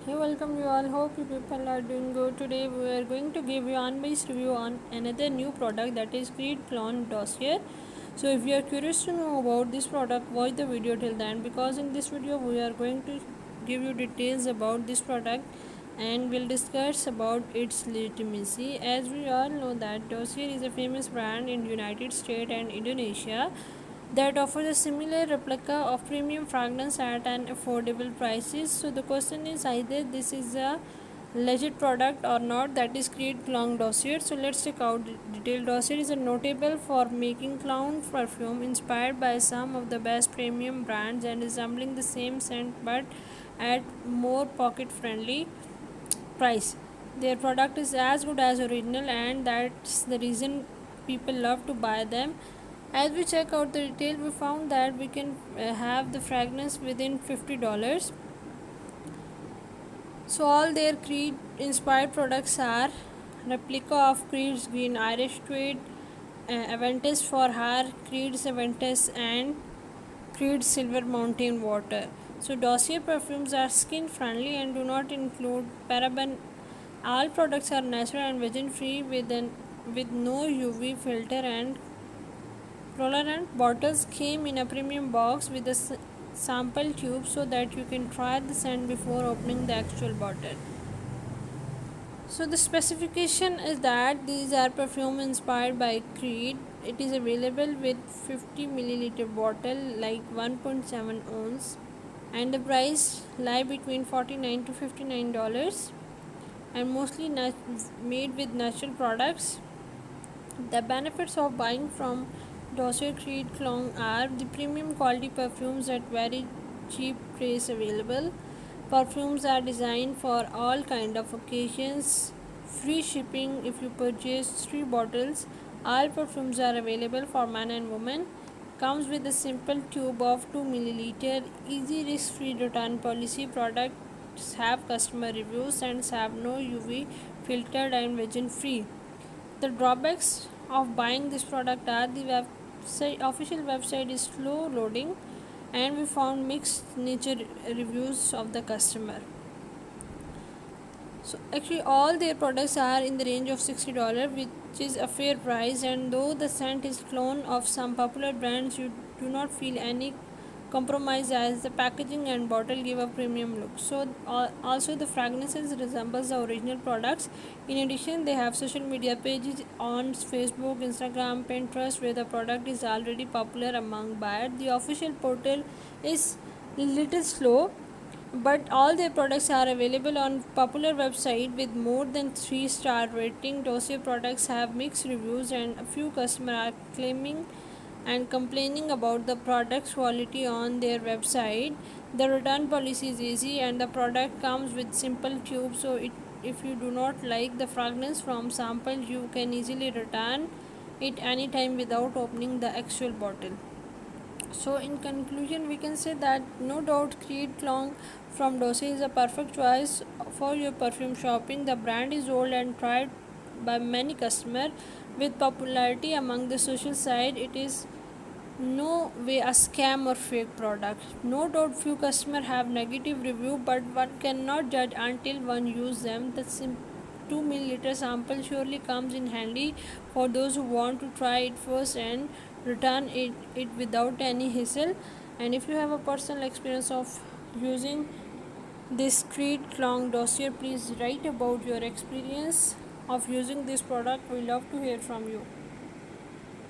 Hey, welcome you all. Hope you people are doing good. Today we are going to give you unbiased review on another new product, that is Creed Clone Dossier. So if you are curious to know about this product, watch the video till the end, because in this video we are going to give you details about this product and will discuss about its legitimacy. As we all know that Dossier is a famous brand in United States and Indonesia that offers a similar replica of premium fragrance at an affordable prices. So the question is either this is a legit product or not, that is Creed Cologne Dossier. So let's check out the detailed. Dossier is a notable for making cologne perfume inspired by some of the best premium brands and resembling the same scent but at more pocket friendly price. Their product is as good as original, and that's the reason people love to buy them. As we check out the retail, we found that we can have the fragrance within $50. So all their Creed inspired products are replica of Creed's Green Irish Tweed, Aventus for Hair, Creed's Aventus, and Creed's Silver Mountain Water. So Dossier perfumes are skin friendly and do not include paraben. All products are natural and vegan free with no UV filter and colorant. Bottles came in a premium box with a sample tube so that you can try the scent before opening the actual bottle. So the specification is that these are perfume inspired by Creed. It is available with 50 milliliter bottle like 1.7 ounce, and the price lie between $49 to $59, and mostly made with natural products. The benefits of buying from Dossier Creed Cologne are the premium quality perfumes at very cheap price available. Perfumes are designed for all kind of occasions. Free shipping if you purchase 3 bottles. All perfumes are available for men and women. Comes with a simple tube of 2 milliliter. Easy risk-free return policy. Products have customer reviews and have no UV filtered and vegan free. The drawbacks of buying this product are the official website is slow loading, and we found mixed nature reviews of the customer. So actually all their products are in the range of $60, which is a fair price, and though the scent is clone of some popular brands, you do not feel any compromise as the packaging and bottle give a premium look. So also the fragrances resembles the original products. In addition, they have social media pages on Facebook, Instagram, Pinterest, where the product is already popular among buyers. The official portal is little slow, but all their products are available on popular website with more than 3-star rating. Dossier products have mixed reviews, and a few customers are claiming and complaining about the product's quality on their website. The return policy is easy, and the product comes with simple tube, so if you do not like the fragrance from sample, you can easily return it anytime without opening the actual bottle. So in conclusion, we can say that no doubt Creed Cologne from Dossier is a perfect choice for your perfume shopping. The brand is old and tried by many customers. With popularity among the social side, it is no way a scam or fake product. No doubt few customers have negative review, but one cannot judge until one use them. The 2 milliliter sample surely comes in handy for those who want to try it first and return it without any hassle. And if you have a personal experience of using this Creed Cologne Dossier, please write about your experience of using this product. We love to hear from you.